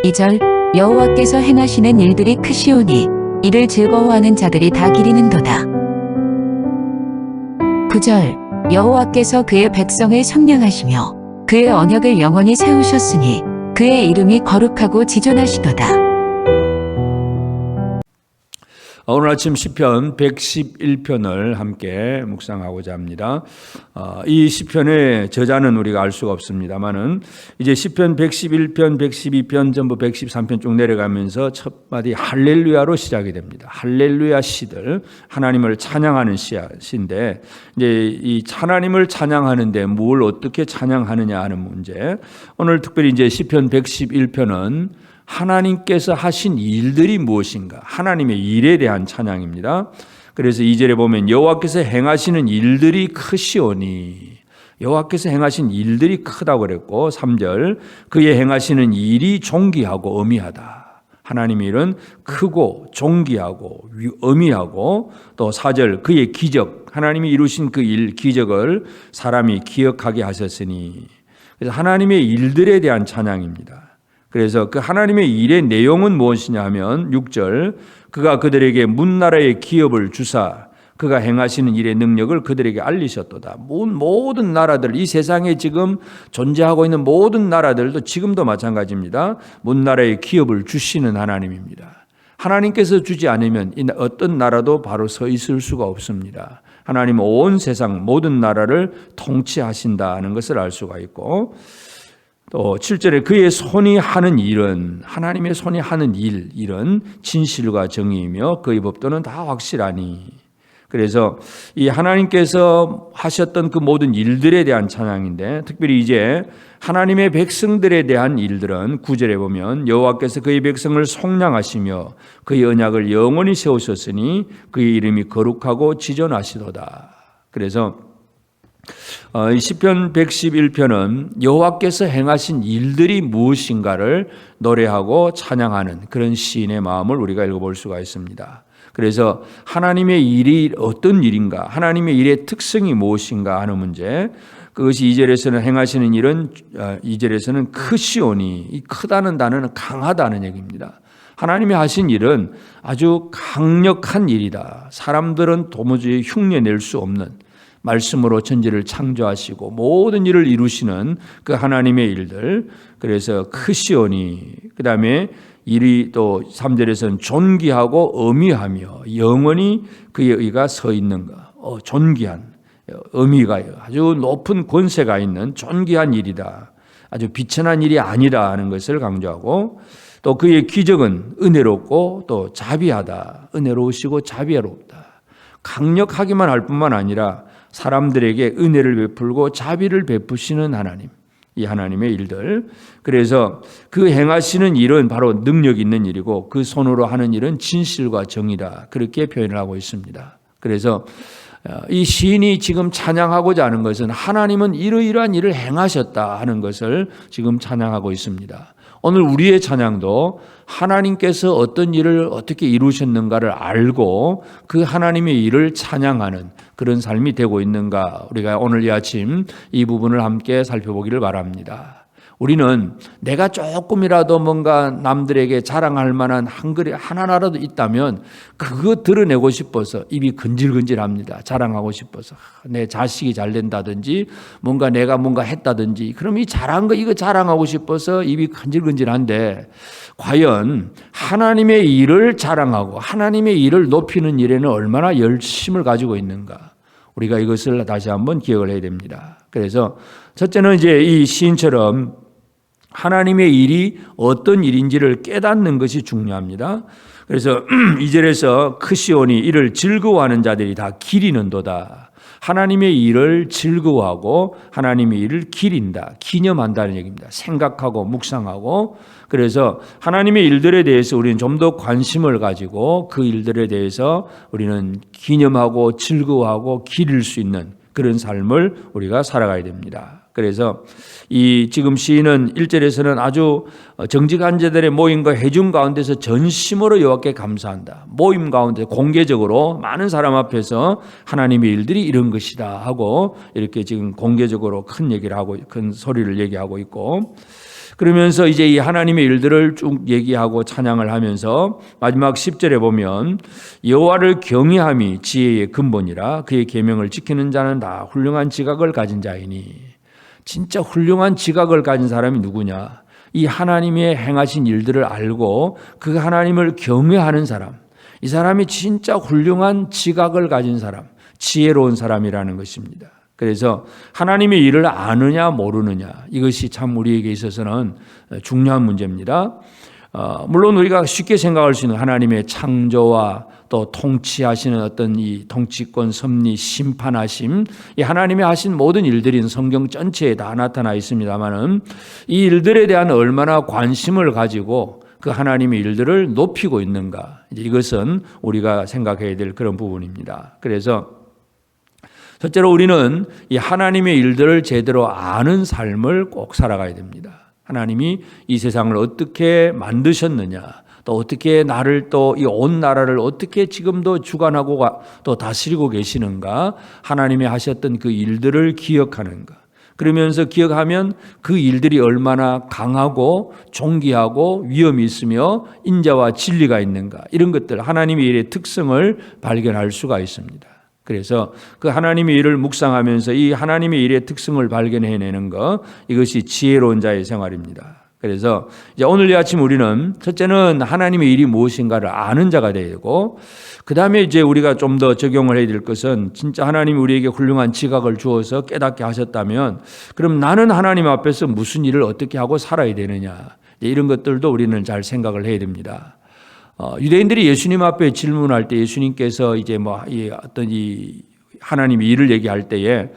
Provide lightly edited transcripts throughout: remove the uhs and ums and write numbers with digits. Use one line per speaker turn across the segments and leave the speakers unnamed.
2절 여호와께서 행하시는 일들이 크시오니 이를 즐거워하는 자들이 다 기리는도다. 9절 여호와께서 그의 백성을 성량하시며 그의 언약을 영원히 세우셨으니 그의 이름이 거룩하고 지존하시도다.
오늘 아침 시편 111편을 함께 묵상하고자 합니다. 이 시편의 저자는 우리가 알 수가 없습니다만은 이제 시편 111편, 112편, 전부 113편 쭉 내려가면서 첫 마디 할렐루야로 시작이 됩니다. 할렐루야 시들, 하나님을 찬양하는 시인데 이제 이 하나님을 찬양하는데 뭘 어떻게 찬양하느냐 하는 문제. 오늘 특별히 이제 시편 111편은 하나님께서 하신 일들이 무엇인가? 하나님의 일에 대한 찬양입니다. 그래서 2절에 보면 여호와께서 행하시는 일들이 크시오니, 여호와께서 행하신 일들이 크다고 그랬고, 3절 그의 행하시는 일이 존귀하고 어미하다. 하나님의 일은 크고 존귀하고 어미하고, 또 4절 그의 기적, 하나님이 이루신 그 일, 기적을 사람이 기억하게 하셨으니, 그래서 하나님의 일들에 대한 찬양입니다. 그래서 그 하나님의 일의 내용은 무엇이냐 하면 6절 그가 그들에게 문나라의 기업을 주사 그가 행하시는 일의 능력을 그들에게 알리셨도다. 모든 나라들, 이 세상에 지금 존재하고 있는 모든 나라들도 지금도 마찬가지입니다. 문나라의 기업을 주시는 하나님입니다. 하나님께서 주지 않으면 어떤 나라도 바로 서 있을 수가 없습니다. 하나님은 온 세상 모든 나라를 통치하신다는 것을 알 수가 있고, 또 7절에 그의 손이 하는 일은, 하나님의 손이 하는 일은 진실과 정의이며 그의 법도는 다 확실하니. 그래서 이 하나님께서 하셨던 그 모든 일들에 대한 찬양인데, 특별히 이제 하나님의 백성들에 대한 일들은 9절에 보면 여호와께서 그의 백성을 속량하시며 그의 언약을 영원히 세우셨으니 그의 이름이 거룩하고 지존하시도다. 그래서 이 시편 111편은 여호와께서 행하신 일들이 무엇인가를 노래하고 찬양하는 그런 시인의 마음을 우리가 읽어볼 수가 있습니다. 그래서 하나님의 일이 어떤 일인가, 하나님의 일의 특성이 무엇인가 하는 문제, 그것이 2절에서는 행하시는 일은, 2절에서는 크시오니, 이 크다는 단어는 강하다는 얘기입니다. 하나님이 하신 일은 아주 강력한 일이다. 사람들은 도무지 흉내낼 수 없는, 말씀으로 천지를 창조하시고 모든 일을 이루시는 그 하나님의 일들. 그래서 크시오니, 그 다음에 일이 또 3절에서는 존귀하고 어미하며 영원히 그의 의가 서 있는가. 존귀한, 어미가 아주 높은 권세가 있는 존귀한 일이다. 아주 비천한 일이 아니다 하는 것을 강조하고, 또 그의 기적은 은혜롭고 또 자비하다. 은혜로우시고 자비롭다. 강력하기만 할 뿐만 아니라 사람들에게 은혜를 베풀고 자비를 베푸시는 하나님, 이 하나님의 일들. 그래서 그 행하시는 일은 바로 능력 있는 일이고 그 손으로 하는 일은 진실과 정의다. 그렇게 표현을 하고 있습니다. 그래서 이 시인이 지금 찬양하고자 하는 것은 하나님은 이러이러한 일을 행하셨다 하는 것을 지금 찬양하고 있습니다. 오늘 우리의 찬양도 하나님께서 어떤 일을 어떻게 이루셨는가를 알고 그 하나님의 일을 찬양하는 그런 삶이 되고 있는가, 우리가 오늘 이 아침 이 부분을 함께 살펴보기를 바랍니다. 우리는 내가 조금이라도 뭔가 남들에게 자랑할 만한 한글이 하나라도 있다면 그거 드러내고 싶어서 입이 근질근질합니다. 자랑하고 싶어서 내 자식이 잘 된다든지 뭔가 내가 뭔가 했다든지, 그럼 이 잘한 거 이거 자랑하고 싶어서 입이 근질근질한데, 과연 하나님의 일을 자랑하고 하나님의 일을 높이는 일에는 얼마나 열심을 가지고 있는가, 우리가 이것을 다시 한번 기억을 해야 됩니다. 그래서 첫째는 이제 이 시인처럼 하나님의 일이 어떤 일인지를 깨닫는 것이 중요합니다. 그래서 2절에서 크시오니 이를 즐거워하는 자들이 다 기리는도다. 하나님의 일을 즐거워하고 하나님의 일을 기린다, 기념한다는 얘기입니다. 생각하고 묵상하고. 그래서 하나님의 일들에 대해서 우리는 좀 더 관심을 가지고 그 일들에 대해서 우리는 기념하고 즐거워하고 기릴 수 있는 그런 삶을 우리가 살아가야 됩니다. 그래서 이 지금 시인은 1절에서는 아주 정직한 자들의 모임과 회중 가운데서 전심으로 여호와께 감사한다. 모임 가운데 공개적으로 많은 사람 앞에서 하나님의 일들이 이런 것이다 하고 이렇게 지금 공개적으로 큰 얘기를 하고 큰 소리를 얘기하고 있고, 그러면서 이제 이 하나님의 일들을 쭉 얘기하고 찬양을 하면서 마지막 10절에 보면 여호와를 경외함이 지혜의 근본이라 그의 계명을 지키는 자는 다 훌륭한 지각을 가진 자이니. 진짜 훌륭한 지각을 가진 사람이 누구냐? 이 하나님의 행하신 일들을 알고 그 하나님을 경외하는 사람, 이 사람이 진짜 훌륭한 지각을 가진 사람, 지혜로운 사람이라는 것입니다. 그래서 하나님의 일을 아느냐 모르느냐, 이것이 참 우리에게 있어서는 중요한 문제입니다. 물론 우리가 쉽게 생각할 수 있는 하나님의 창조와 또 통치하시는 어떤 이 통치권, 섭리, 심판하심, 이 하나님이 하신 모든 일들인 성경 전체에 다 나타나 있습니다만은 이 일들에 대한 얼마나 관심을 가지고 그 하나님의 일들을 높이고 있는가, 이것은 우리가 생각해야 될 그런 부분입니다. 그래서 첫째로 우리는 이 하나님의 일들을 제대로 아는 삶을 꼭 살아가야 됩니다. 하나님이 이 세상을 어떻게 만드셨느냐, 또 어떻게 나를 또 이 온 나라를 어떻게 지금도 주관하고 또 다스리고 계시는가, 하나님이 하셨던 그 일들을 기억하는가. 그러면서 기억하면 그 일들이 얼마나 강하고 존귀하고 위엄이 있으며 인자와 진리가 있는가, 이런 것들, 하나님의 일의 특성을 발견할 수가 있습니다. 그래서 그 하나님의 일을 묵상하면서 이 하나님의 일의 특성을 발견해내는 것, 이것이 지혜로운 자의 생활입니다. 그래서 이제 오늘 이 아침 우리는 첫째는 하나님의 일이 무엇인가를 아는 자가 되고, 그 다음에 이제 우리가 좀 더 적용을 해야 될 것은 진짜 하나님이 우리에게 훌륭한 지각을 주어서 깨닫게 하셨다면 그럼 나는 하나님 앞에서 무슨 일을 어떻게 하고 살아야 되느냐, 이런 것들도 우리는 잘 생각을 해야 됩니다. 유대인들이 예수님 앞에 질문할 때 예수님께서 이제 어떤 이 하나님의 일을 얘기할 때에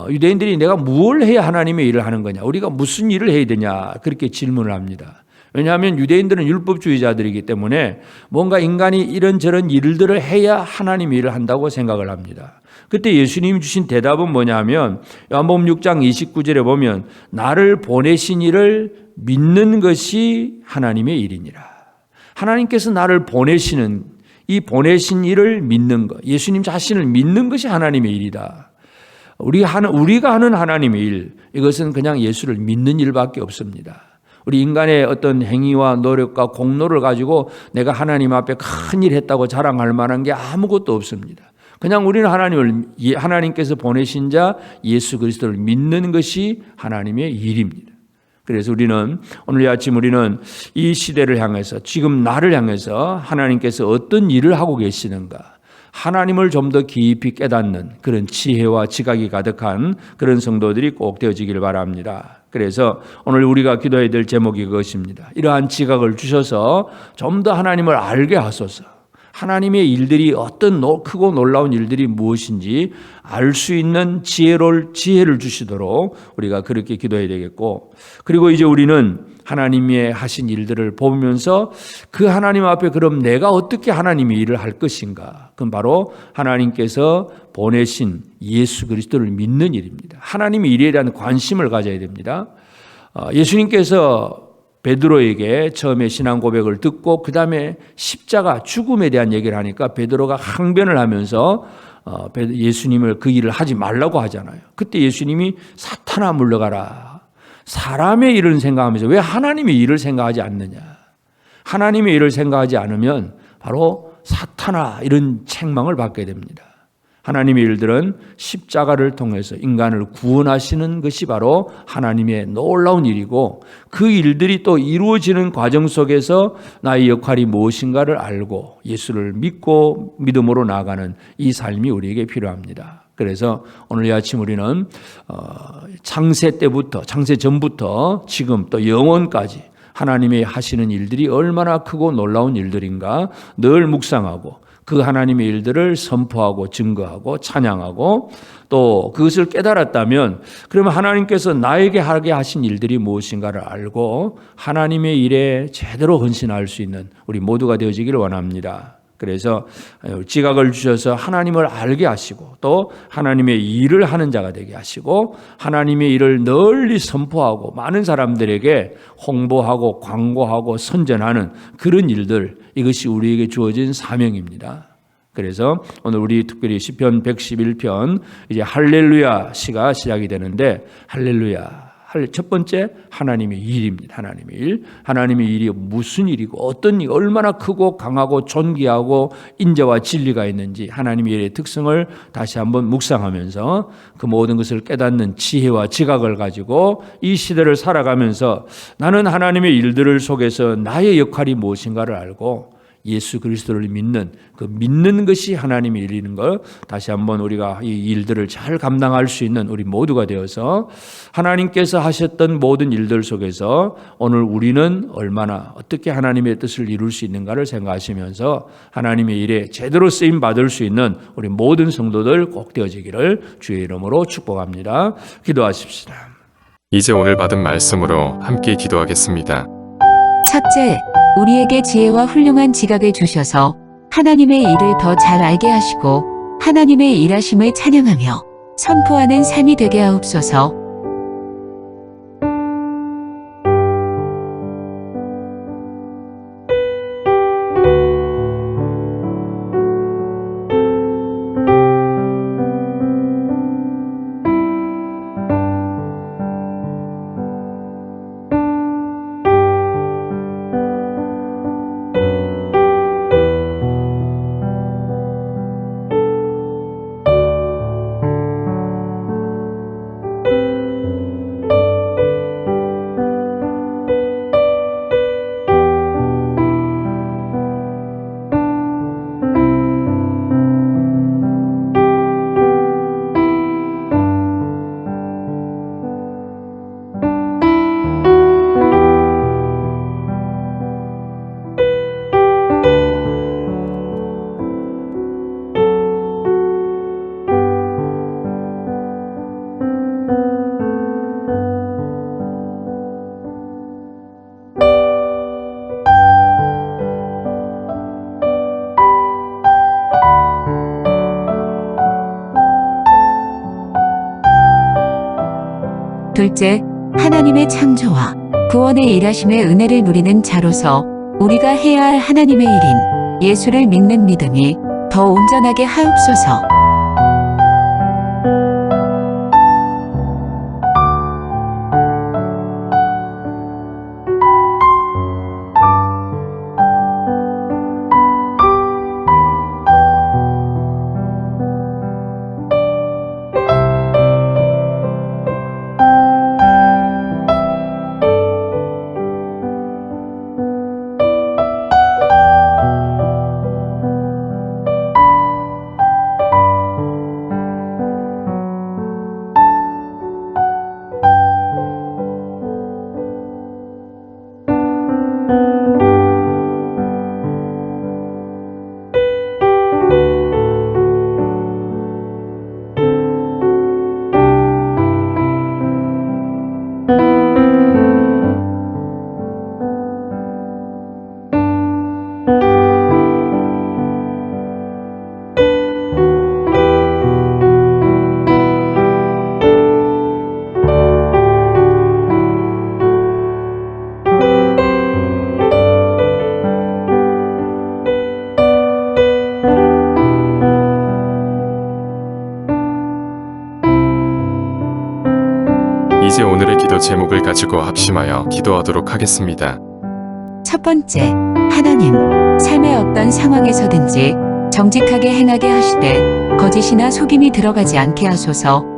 유대인들이 내가 무엇을 해야 하나님의 일을 하는 거냐, 우리가 무슨 일을 해야 되냐, 그렇게 질문을 합니다. 왜냐하면 유대인들은 율법주의자들이기 때문에 뭔가 인간이 이런저런 일들을 해야 하나님의 일을 한다고 생각을 합니다. 그때 예수님이 주신 대답은 뭐냐 하면 요한복음 6장 29절에 보면 나를 보내신 이를 믿는 것이 하나님의 일이니라. 하나님께서 나를 보내시는 이 보내신 일을 믿는 것, 예수님 자신을 믿는 것이 하나님의 일이다. 우리가 하는 하나님의 일, 이것은 그냥 예수를 믿는 일밖에 없습니다. 우리 인간의 어떤 행위와 노력과 공로를 가지고 내가 하나님 앞에 큰일 했다고 자랑할 만한 게 아무것도 없습니다. 그냥 우리는 하나님께서 보내신 자 예수 그리스도를 믿는 것이 하나님의 일입니다. 그래서 우리는 오늘 이 아침 우리는 이 시대를 향해서, 지금 나를 향해서 하나님께서 어떤 일을 하고 계시는가, 하나님을 좀 더 깊이 깨닫는 그런 지혜와 지각이 가득한 그런 성도들이 꼭 되어지길 바랍니다. 그래서 오늘 우리가 기도해야 될 제목이 그것입니다. 이러한 지각을 주셔서 좀 더 하나님을 알게 하소서. 하나님의 일들이 어떤 크고 놀라운 일들이 무엇인지 알 수 있는 지혜를 주시도록 우리가 그렇게 기도해야 되겠고, 그리고 이제 우리는 하나님의 하신 일들을 보면서 그 하나님 앞에 그럼 내가 어떻게 하나님의 일을 할 것인가, 그건 바로 하나님께서 보내신 예수 그리스도를 믿는 일입니다. 하나님의 일에 대한 관심을 가져야 됩니다. 예수님께서 베드로에게 처음에 신앙 고백을 듣고 그 다음에 십자가 죽음에 대한 얘기를 하니까 베드로가 항변을 하면서 예수님을 그 일을 하지 말라고 하잖아요. 그때 예수님이 사탄아 물러가라. 사람의 일을 생각하면서 왜 하나님의 일을 생각하지 않느냐. 하나님의 일을 생각하지 않으면 바로 사탄아 이런 책망을 받게 됩니다. 하나님의 일들은 십자가를 통해서 인간을 구원하시는 것이 바로 하나님의 놀라운 일이고, 그 일들이 또 이루어지는 과정 속에서 나의 역할이 무엇인가를 알고 예수를 믿고 믿음으로 나아가는 이 삶이 우리에게 필요합니다. 그래서 오늘 이 아침 우리는 창세 때부터, 창세 전부터 지금 또 영원까지 하나님의 하시는 일들이 얼마나 크고 놀라운 일들인가 늘 묵상하고 그 하나님의 일들을 선포하고 증거하고 찬양하고 또 그것을 깨달았다면 그러면 하나님께서 나에게 하게 하신 일들이 무엇인가를 알고 하나님의 일에 제대로 헌신할 수 있는 우리 모두가 되어지기를 원합니다. 그래서 지각을 주셔서 하나님을 알게 하시고 또 하나님의 일을 하는 자가 되게 하시고 하나님의 일을 널리 선포하고 많은 사람들에게 홍보하고 광고하고 선전하는 그런 일들, 이것이 우리에게 주어진 사명입니다. 그래서 오늘 우리 특별히 시편 111편 이제 할렐루야 시가 시작이 되는데, 할렐루야, 첫 번째 하나님의 일입니다. 하나님의 일. 하나님의 일이 무슨 일이고 어떤 일, 얼마나 크고 강하고 존귀하고 인자와 진리가 있는지 하나님의 일의 특성을 다시 한번 묵상하면서 그 모든 것을 깨닫는 지혜와 지각을 가지고 이 시대를 살아가면서 나는 하나님의 일들을 속에서 나의 역할이 무엇인가를 알고 예수 그리스도를 믿는 그 믿는 것이 하나님의 일인 걸 다시 한번 우리가 이 일들을 잘 감당할 수 있는 우리 모두가 되어서 하나님께서 하셨던 모든 일들 속에서 오늘 우리는 얼마나 어떻게 하나님의 뜻을 이룰 수 있는가를 생각하시면서 하나님의 일에 제대로 쓰임 받을 수 있는 우리 모든 성도들 꼭 되어지기를 주의 이름으로 축복합니다. 기도하십시다.
이제 오늘 받은 말씀으로 함께 기도하겠습니다.
첫째, 우리에게 지혜와 훌륭한 지각을 주셔서 하나님의 일을 더 잘 알게 하시고 하나님의 일하심을 찬양하며 선포하는 삶이 되게 하옵소서. 둘째, 하나님의 창조와 구원의 일하심의 은혜를 누리는 자로서 우리가 해야 할 하나님의 일인 예수를 믿는 믿음이 더 온전하게 하옵소서.
이제 오늘의 기도 제목을 가지고 합심하여 기도하도록 하겠습니다.
첫 번째, 하나님, 삶의 어떤 상황에서든지 정직하게 행하게 하시되 거짓이나 속임이 들어가지 않게 하소서.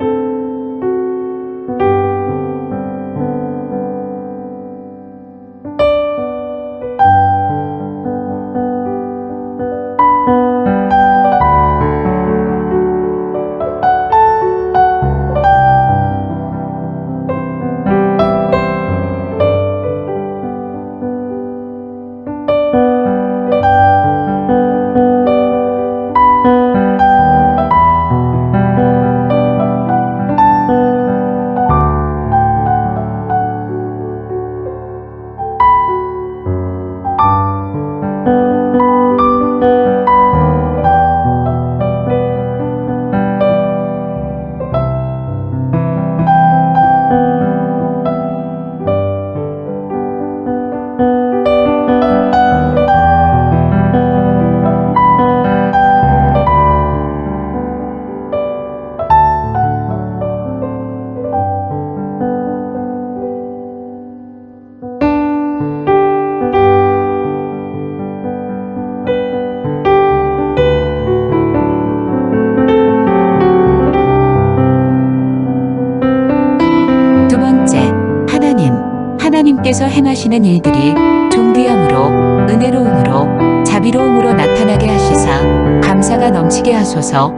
하나님께서 행하시는 일들이 존귀함으로 은혜로움으로 자비로움으로 나타나게 하시사 감사가 넘치게 하소서.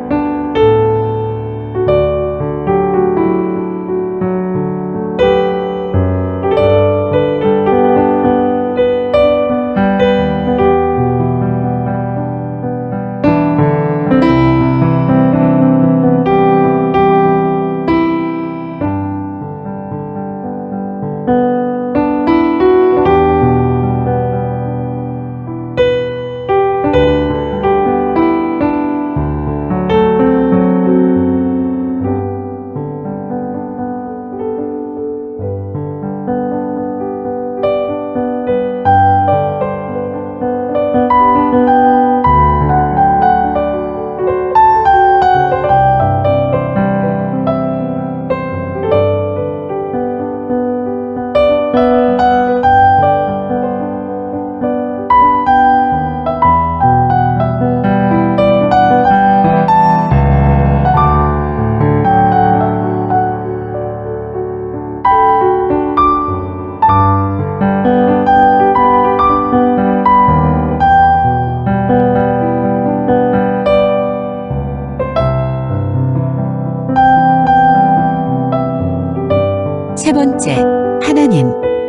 세 번째,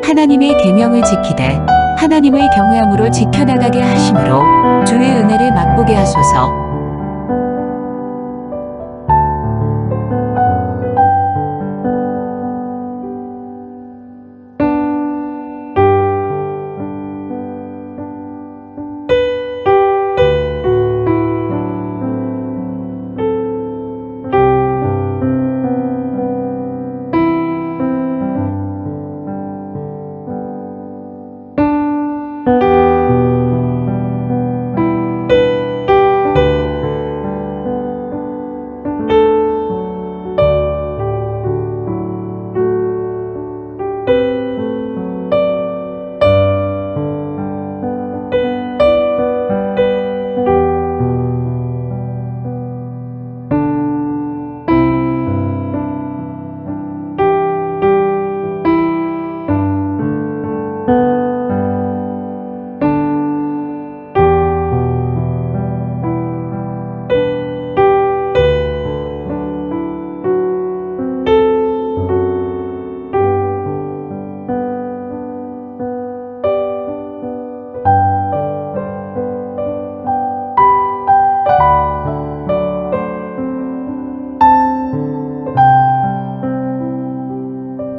하나님의 계명을 지키되 하나님의 경외함으로 지켜나가게 하심으로 주의 은혜를 맛보게 하소서.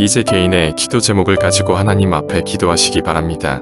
이제 개인의 기도 제목을 가지고 하나님 앞에 기도하시기 바랍니다.